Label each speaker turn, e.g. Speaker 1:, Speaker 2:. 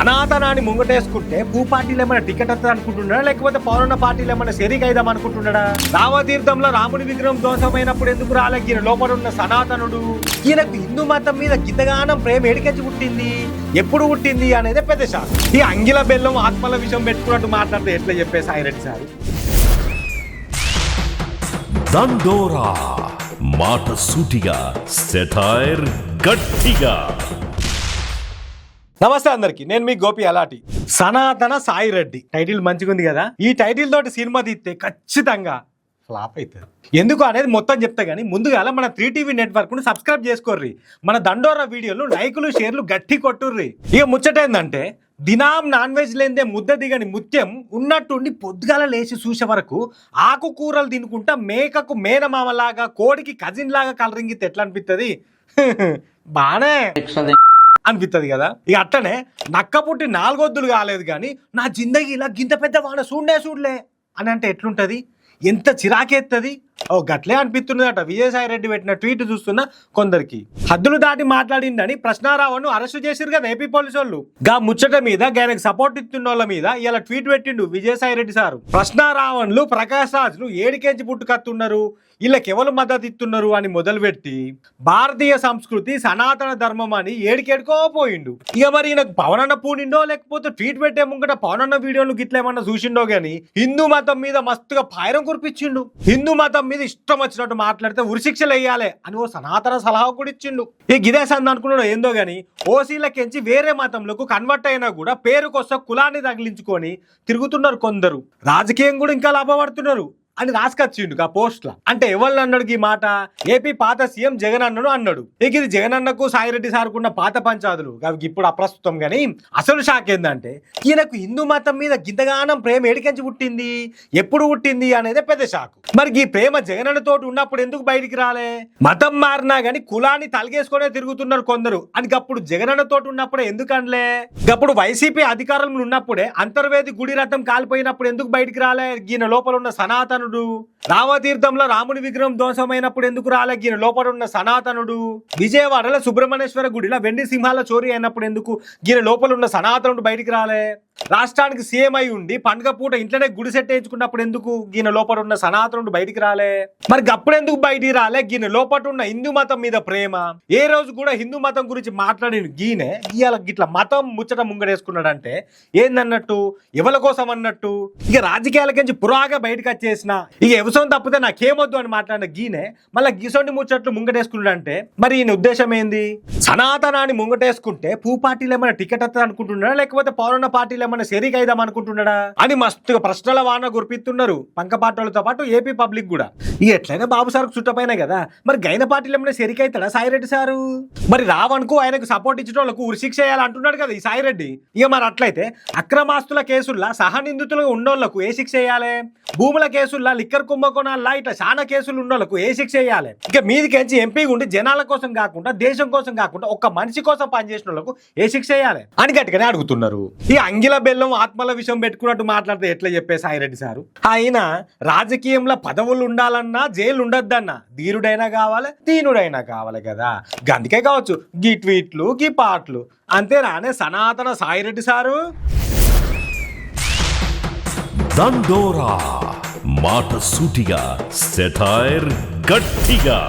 Speaker 1: సనాతనాన్ని ముంగటేసుకుంటే భూ పార్టీలు ఏమైనా టికెట్ వస్తుంది అనుకుంటున్నాడా, లేకపోతే పౌరణ పార్టీలు ఏమైనా షరీక్ అయిదాం అనుకుంటున్నాడా? రామతీర్థంలో రాముని విగ్రహం ధ్వంసమైనప్పుడు ఎందుకు రాలే ఈయన లోపల ఉన్న సనాతనుడు? ఈయనకు హిందూ మతం మీద గింతగానం ప్రేమ ఎడికెచ్చి పుట్టింది, ఎప్పుడు పుట్టింది అనేది పెద్ద శాస్త్రం. ఈ అంగిల బెల్లం ఆత్మల విషయం పెట్టుకున్నట్టు మాట్లాడితే ఎట్లా చెప్పే సాయిరెడ్డి సార్?
Speaker 2: దండోరా మాట సూటిగా, సెటైర్ గట్టిగా.
Speaker 1: నమస్తే అందరికి, నేను మీ గోపి అలాటి. సనాతన సాయిరెడ్డి టైటిల్ మంచిగా ఉంది కదా. ఈ టైటిల్ తోటి సినిమా తీస్తే ఖచ్చితంగా ఫ్లాప్ అవుతుంది. ఎందుకు అనేది మొత్తం చెప్తా గానీ ముందుగా మన 3TV నెట్వర్క్ ను సబ్స్క్రైబ్ చేసుకోర్రి. మన దండోరా వీడియోలు లైకులు షేర్లు గట్టి కొట్టుర్రి. ఇక ముచ్చటేందంటే, దినాం నాన్ వెజ్ లేదే ముద్ద దిగని ముత్యం ఉన్నట్టుండి పొద్దుగాల లేచి చూసే వరకు ఆకుకూరలు తినుకుంటా మేకకు మేనమామలాగా కోడికి కజిన్ లాగా కలరింగితే ఎట్లా అనిపిస్తుంది? బానే అనిపిస్తుంది కదా. ఇక అట్లనే నక్క పుట్టి 4 వద్దులు కాలేదు కానీ నా జిందగీలా గింత పెద్ద వాన చూడలే అని అంటే ఎట్లుంటది? ఎంత చిరాకేస్తుంది. ఓ గట్లే అనిపిస్తున్నదట విజయసాయి రెడ్డి పెట్టిన ట్వీట్ చూస్తున్న కొందరికి. హద్దులు దాటి మాట్లాడిందని ప్రశ్నారావును అరెస్టు చేసిరు కదా ఏపీ పోలీసు వాళ్ళు. గా ముచ్చట మీద ఆయనకు సపోర్ట్ ఇస్తున్న వాళ్ళ మీద ఇలా ట్వీట్ పెట్టిండు విజయసాయి రెడ్డి సారు. ప్రశ్నారావన్లు ప్రకాష్ రాజులు ఏడికేంచి పుట్టుకత్తున్నారు, వీళ్ళకి ఎవరు మద్దతు ఇస్తున్నారు అని మొదలుపెట్టి భారతీయ సంస్కృతి సనాతన ధర్మం అని ఏడికేడుకో పోయిండు. ఇక మరి ఈయనకు పవనన్న పూనిండో లేకపోతే ట్వీట్ పెట్టే ముంగట పవనన్న వీడియోలు గిట్ల ఏమన్నా చూసిండో గానీ హిందూ మతం మీద మస్తుగా పాయరం కురిపించిండు. హిందూ మతం మీద ఇష్టం వచ్చినట్టు మాట్లాడితే ఉరిశిక్షలు వేయాలి అని ఓ సనాతన సలహా కూడా ఇచ్చిండు. ఈ గిదే సంద అనుకున్నాడు ఏందో గాని ఓసీలకెంచి వేరే మతంలోకి కన్వర్ట్ అయినా కూడా పేరుకొస్త కులాన్ని తగిలించుకొని తిరుగుతున్నారు కొందరు. రాజకీయం కూడా ఇంకా లాభపడుతున్నారు అని రాసుకొచ్చిండు ఆ పోస్ట్ లా. అంటే ఎవరు అన్నాడు ఈ మాట? ఏపీ పాత సీఎం జగన్ అన్నను అన్నాడు. ఇక ఇది జగన్ అన్నకు సాయిరెడ్డి సార్కున్న పాత పంచాదులు అవి ఇప్పుడు అప్రస్తుతం. గానీ అసలు షాక్ ఏంటంటే, ఈయనకు హిందూ మతం మీద గింతగానం ప్రేమ ఎడికెంచి పుట్టింది, ఎప్పుడు పుట్టింది అనేది పెద్ద షాక్. మరి ఈ ప్రేమ జగన్ అన్న తోటి ఉన్నప్పుడు ఎందుకు బయటికి రాలే? మతం మారినా గానీ కులాన్ని తలగేసుకునే తిరుగుతున్నారు కొందరు అని అప్పుడు జగన్ అన్న తోటి ఉన్నప్పుడే ఎందుకు అనలే? అప్పుడు వైసీపీ అధికారంలో ఉన్నప్పుడే అంతర్వేది గుడి రథం కాలిపోయినప్పుడు ఎందుకు బయటికి రాలే? ఈయన లోపల ఉన్న సనాతన రామతీర్థంలో రాముని విగ్రహం ధ్వంసమైనప్పుడు ఎందుకు రాలే? ఈయన లోపల ఉన్న సనాతనుడు. విజయవాడలో సుబ్రహ్మణ్యేశ్వర గుడిలో వెండి సింహాల చోరీ అయినప్పుడు ఎందుకు ఈయన లోపల ఉన్న సనాతనుడు బయటికి రాలే? రాష్ట్రానికి సీఎం అయి ఉండి పండుగ పూట ఇంట్లోనే గుడి సెట్ వేయించుకున్నప్పుడు ఎందుకు ఈయన లోపల ఉన్న సనాతనుడు బయటికి రాలే? మరి అప్పుడు ఎందుకు బయటికి రాలే? ఈయన లోపల ఉన్న హిందూ మతం మీద ప్రేమ. ఏ రోజు కూడా హిందూ మతం గురించి మాట్లాడిన గీనే ఇవాళ గిట్ల మతం ముచ్చట ముంగడేసుకున్నాడంటే ఏందన్నట్టు? ఎవరి కోసం అన్నట్టు? ఇక రాజకీయాలకించి పురాగా బయటకు వచ్చేసిన ఇక ఎవసం తప్పితే నాకేమొద్దు అని మాట్లాడిన గీనే మళ్ళీ గీసొండి ముచ్చట్లు ముంగటేసుకున్నాడంటే మరి ఈయన ఉద్దేశం ఏంది? సనాతనాన్ని ముంగటేసుకుంటే భూ పార్టీలు ఏమైనా టికెట్ వస్తుంది అనుకుంటున్నాడా, లేకపోతే పౌరణ పార్టీలు ఏమైనా షరీక్ అయిదాం అనుకుంటున్నాడా అని మస్తుగా ప్రశ్నల వాన గురిపిస్తున్నారు పంకపాటోళ్ళతో పాటు ఏపీ పబ్లిక్ కూడా. ఇక ఎట్లయినా బాబు సార్కు చుట్టపైన కదా, మరి గైన పార్టీలు ఏమైనా షరీక్ అవుతాడా సాయిరెడ్డి సారు? మరి రావణ్కు ఆయనకు సపోర్ట్ ఇచ్చిన వాళ్ళకు ఉరిశిక్ష చేయాలంటున్నాడు కదా ఈ సాయిరెడ్డి. ఇక మరి అట్లయితే అక్రమాస్తుల కేసుల్లో సహనిందితులుగా ఉన్నోళ్లకు ఏ శిక్ష వేయాలి? భూముల కేసుల్లో లిక్కర్ కుంభకోణాల్లో ఇట్లా చాలా కేసులు ఉన్నోళ్లకు ఏ శిక్ష వేయాలి? ఇక మీదికెంచి ఎంపీ ఉండి జనాల కోసం కాకుండా దేశం కోసం కాకుండా ఒక్క మనిషి కోసం పనిచేసిన వాళ్ళకు ఏ శిక్ష వేయాలి అని గట్టిగానే అడుగుతున్నారు. ఈ అంగిల బెల్లం ఆత్మల విషయం పెట్టుకున్నట్టు మాట్లాడితే ఎట్లా చెప్పే సాయిరెడ్డి సారు? ఆయన రాజకీయంలో పదవులు ఉండాలన్నా జైలు ఉండొద్దన్నా ధీరుడైనా కావాలి, దీనుడైనా కావాలి కదా. గందుకే కావచ్చు గీ ట్వీట్లు గీ పాటలు. అంతే రానే సనాతన సాయిరెడ్డి సారు.
Speaker 2: దండోరా మాట సూటిగా, సెటైర్ గట్టిగా.